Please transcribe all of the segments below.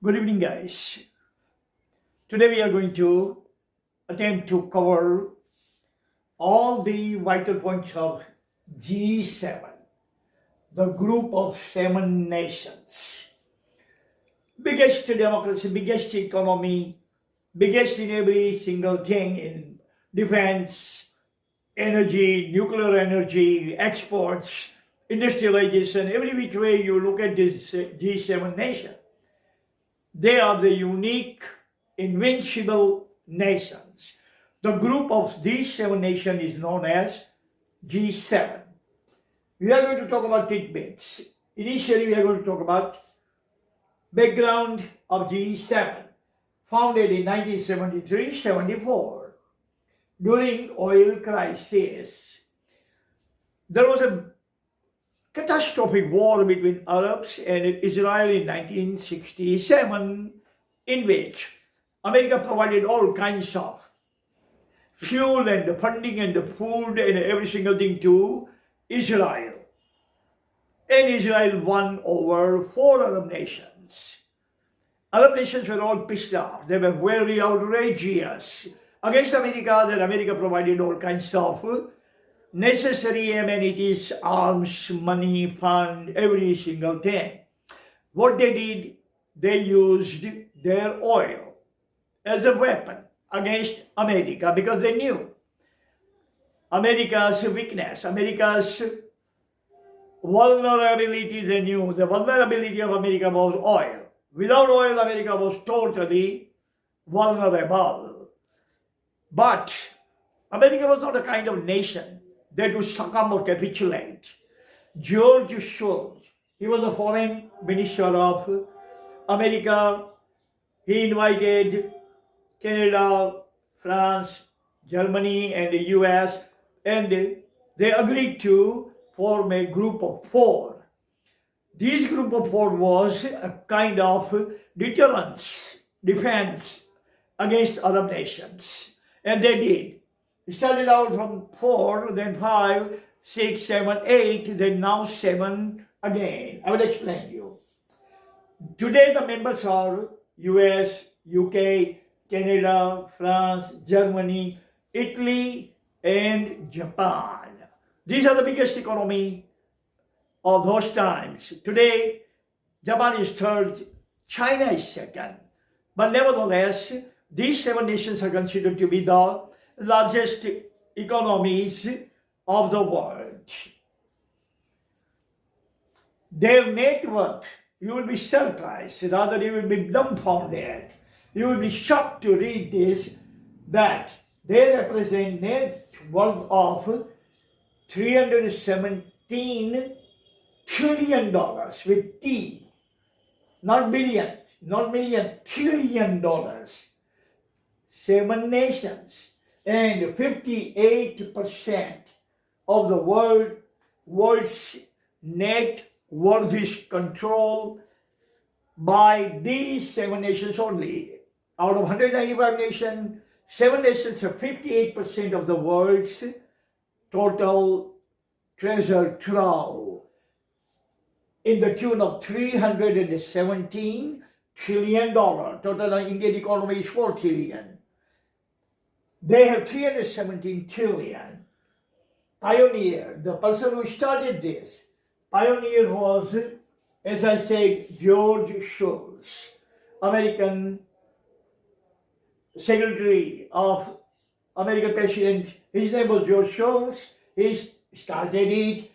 Good evening, guys. Today we are going to attempt to cover all the vital points of G7, the group of 7 nations. Biggest democracy, biggest economy, biggest in every single thing in defense, energy, nuclear energy, exports, industrialization, every which way you look at this G7 nation. They are the unique, invincible nations. The group of these 7 nations is known as G7. We are going to talk about tidbits. Initially, we are going to talk about background of G7, founded in 1973-74. During oil crisis, there was a catastrophic war between Arabs and Israel in 1967, in which America provided all kinds of fuel and the funding and the food and every single thing to Israel. And Israel won over 4 Arab nations. Arab nations were all pissed off. They were very outrageous against America, that America provided all kinds of necessary amenities, arms, money, fund, every single thing. What they did, they used their oil as a weapon against America because they knew America's weakness, America's vulnerability. They knew the vulnerability of America was oil. Without oil, America was totally vulnerable. But America was not a kind of nation that would succumb or capitulate. George Shultz, he was a foreign minister of America. He invited Canada, France, Germany, and the US, and they agreed to form a group of 4. This group of 4 was a kind of deterrence, defense against other nations. And they did. It started out from 4, then 5, 6, 7, 8, then now 7 again. I will explain you. Today the members are US, UK, Canada, France, Germany, Italy, and Japan. These are the biggest economy of those times. Today, Japan is 3rd, China is 2nd. But nevertheless, these 7 nations are considered to be the largest economies of the world. Their net worth, you will be surprised, rather you will be dumbfounded. You will be shocked to read this, that they represent net worth of $317 trillion with T, not billions, not million, $trillion. 7 nations, and 58% of the world's net worth is controlled by these 7 nations only. Out of 195 nations, 7 nations have 58% of the world's total treasure trove, in the tune of $317 trillion. Total Indian economy is 4 trillion. They have 317 trillion. Pioneer, the person who started this, pioneer was, as I said, George Shultz, American Secretary of American President. His name was George Shultz. He started it.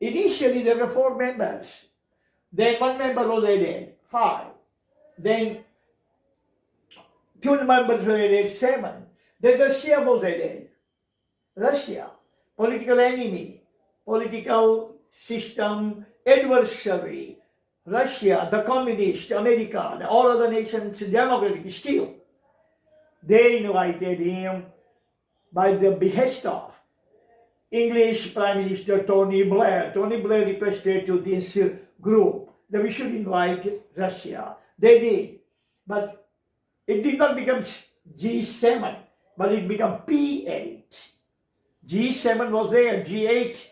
Initially, there were 4 members. Then 1 member was added, 5. Then 2 members were added, 7. Then Russia was added. Russia, political enemy, political system adversary. Russia, the communist, America, all other nations, democratic still. They invited him by the behest of English Prime Minister Tony Blair. Tony Blair requested to this group that we should invite Russia. They did. But it did not become G7, but it became P8. G7 was there, G8.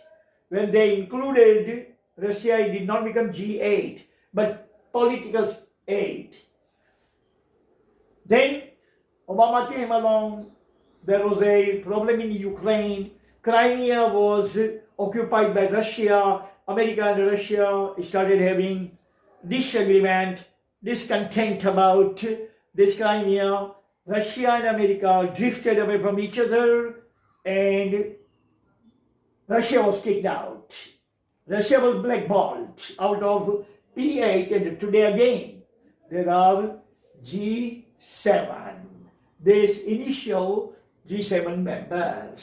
When they included Russia, it did not become G8, but political 8. Then Obama came along. There was a problem in Ukraine. Crimea was occupied by Russia. America and Russia started having disagreement, discontent about this Crimea. Russia and America drifted away from each other, and Russia was kicked out. Russia was blackballed out of P8, and today again there are G7. These initial G7 members.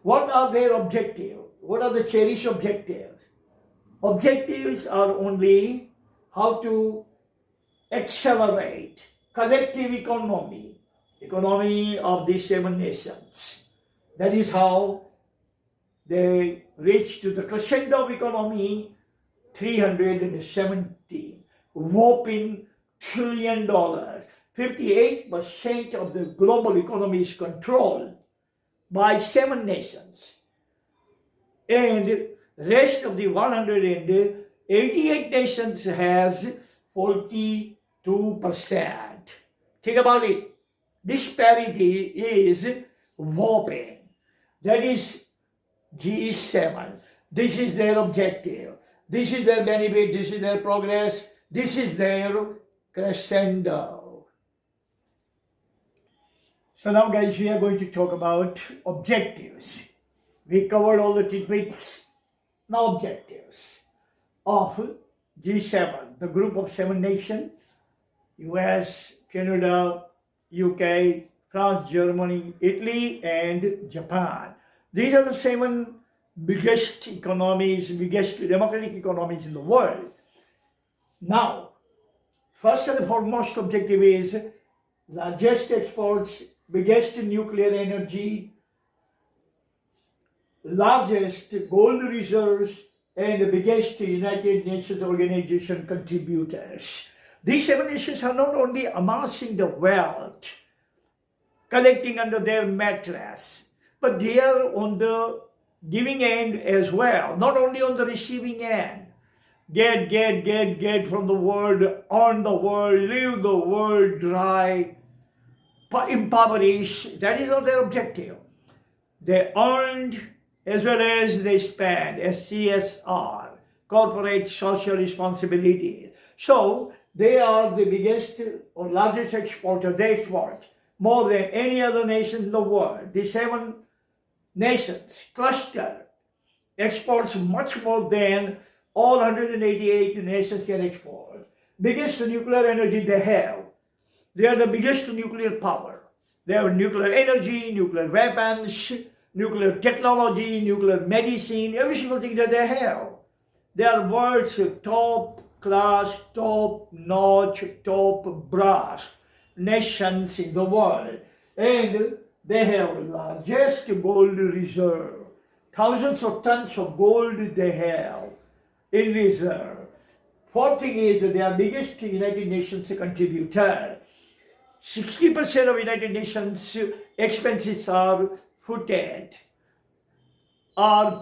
What are their objectives? What are the cherished objectives? Objectives are only how to accelerate collective economy of these 7 nations. That is how they reach to the crescendo of economy, 370 whopping $1 trillion. 58% of the global economy is controlled by 7 nations. And rest of the 188 nations has 42%. Think about it. Disparity is whopping. That is G7. This is their objective. This is their benefit. This is their progress. This is their crescendo. So now guys, we are going to talk about objectives. We covered all the tidbits. Now objectives of G7, the group of 7 nations, US, Canada, UK, France, Germany, Italy, and Japan. These are the 7 biggest economies, biggest democratic economies in the world. Now, first and foremost objective is largest exports, biggest nuclear energy, largest gold reserves, and the biggest United Nations Organization contributors. These 7 nations are not only amassing the wealth, collecting under their mattress, but they are on the giving end as well, not only on the receiving end. Get from the world, earn the world, leave the world dry, impoverished. That is not their objective. They earned as well as they spend, as CSR, corporate social responsibility. So they are the biggest or largest exporter. They export more than any other nation in the world. The 7 nations cluster exports much more than all 188 nations can export. Biggest nuclear energy they have. They are the biggest nuclear power. They have nuclear energy, nuclear weapons, nuclear technology, nuclear medicine, every single thing that they have. They are world's top class, top notch, top brass nations in the world. And they have largest gold reserve. Thousands of tons of gold they have in reserve. Fourth thing is that they are biggest United Nations contributor. 60% of United Nations expenses are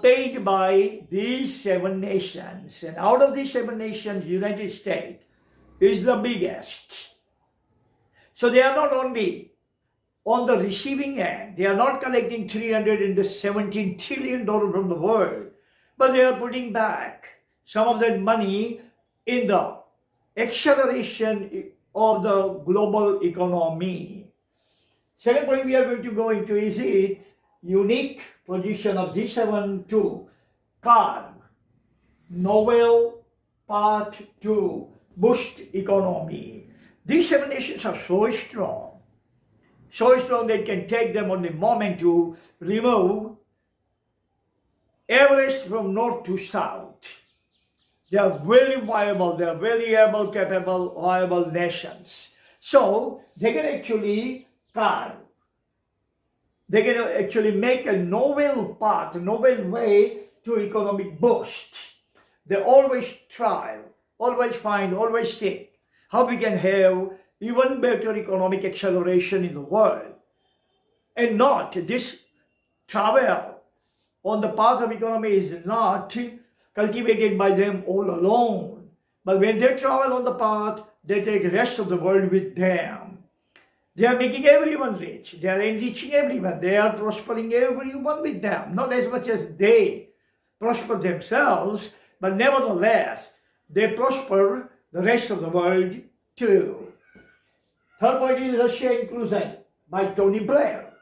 paid by these 7 nations. And out of these 7 nations, United States is the biggest. So they are not only on the receiving end, they are not collecting $317 trillion from the world, but they are putting back some of that money in the acceleration of the global economy. Second point we are going to go into is its unique position of G7 to carve novel path to boost economy. These 7 nations are so strong they can take them on the moment to remove Everest from north to south. They are very viable, they are very able, capable, viable nations. So they can actually carve. They can actually make a novel path, a novel way to economic boost. They always try, always find, always seek how we can have even better economic acceleration in the world. And not this travel on the path of economy is not cultivated by them all alone. But when they travel on the path, they take the rest of the world with them. They are making everyone rich. They are enriching everyone. They are prospering everyone with them. Not as much as they prosper themselves, but nevertheless, they prosper the rest of the world too. Third point is Russia inclusion by Tony Blair,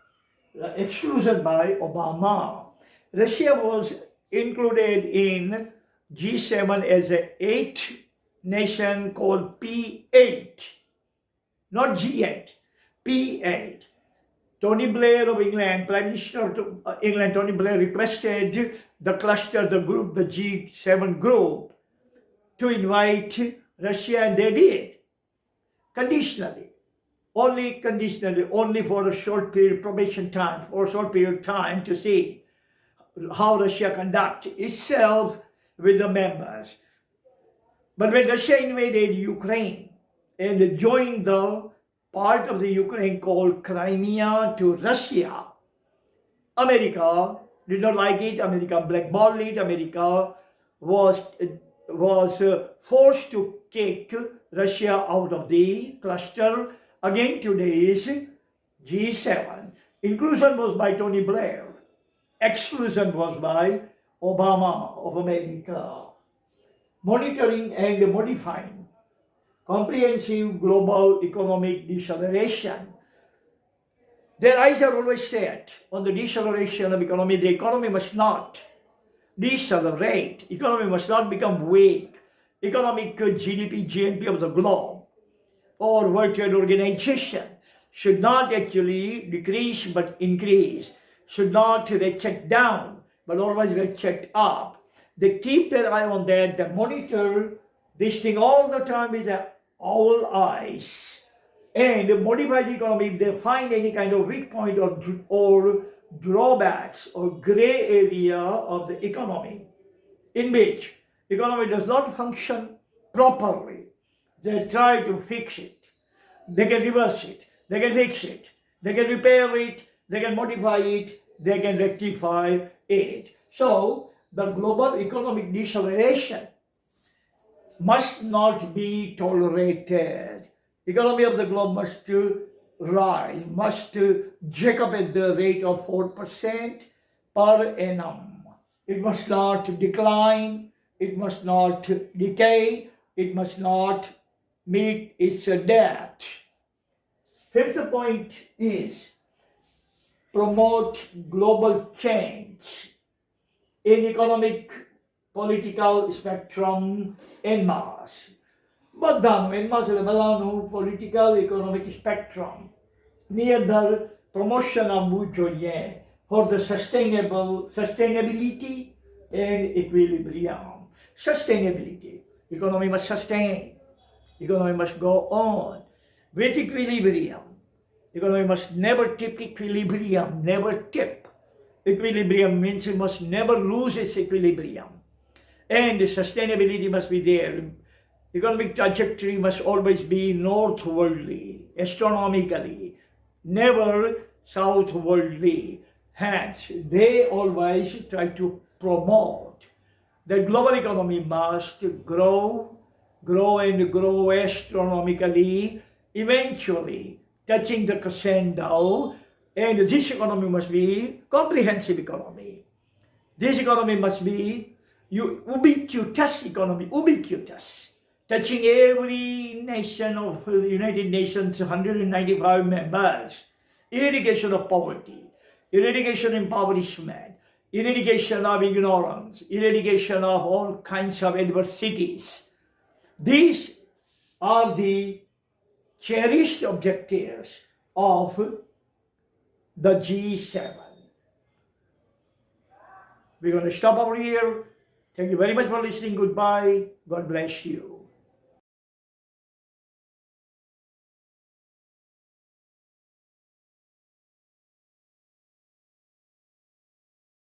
exclusion by Obama. Russia was included in G7 as an 8 nation called P8, not G8, P8. Tony Blair of England, Prime Minister of England, Tony Blair requested the cluster, the group, the G7 group, to invite Russia, and they did, conditionally, only for a short period, probation time, for a short period of time to see how Russia conduct itself with the members. But when Russia invaded Ukraine and joined the part of the Ukraine called Crimea to Russia, America did not like it. America blackballed it. America was forced to kick Russia out of the cluster. Again, today's G7. Inclusion was by Tony Blair. Exclusion was by Obama of America. Monitoring and modifying comprehensive global economic deceleration. Their eyes are always set on the deceleration of economy. The economy must not decelerate. Economy must not become weak. Economic GDP, GNP of the globe or World Trade Organization should not actually decrease but increase. Should not check down but always checked up. They keep their eye on that. They monitor this thing all the time with their owl eyes and modify the economy if they find any kind of weak point or drawbacks or gray area of the economy in which economy does not function properly. They try to fix it. They can reverse it. They can fix it. They can repair it. They can modify it. They can rectify it. So the global economic deceleration must not be tolerated. Economy of the globe must rise, must jack up at the rate of 4% per annum. It must not decline, it must not decay, it must not meet its death. Fifth point is promote global change in economic, political spectrum en masse. Badano en masse badano political economic spectrum near the promotion of Mujoye for the sustainability and equilibrium. Sustainability. Economy must sustain. Economy must go on with equilibrium. Economy must never tip equilibrium, never tip. Equilibrium means it must never lose its equilibrium. And the sustainability must be there. Economic trajectory must always be northwardly, astronomically, never southwardly. Hence, they always try to promote the global economy must grow and grow astronomically, eventually touching the crescendo. And this economy must be comprehensive economy. This economy must be ubiquitous economy, ubiquitous, touching every nation of the United Nations, 195 members. Eradication of poverty, eradication of impoverishment, eradication of ignorance, eradication of all kinds of adversities. These are the cherished objectives of the G7. We're going to stop over here. Thank you very much for listening. Goodbye. God bless you.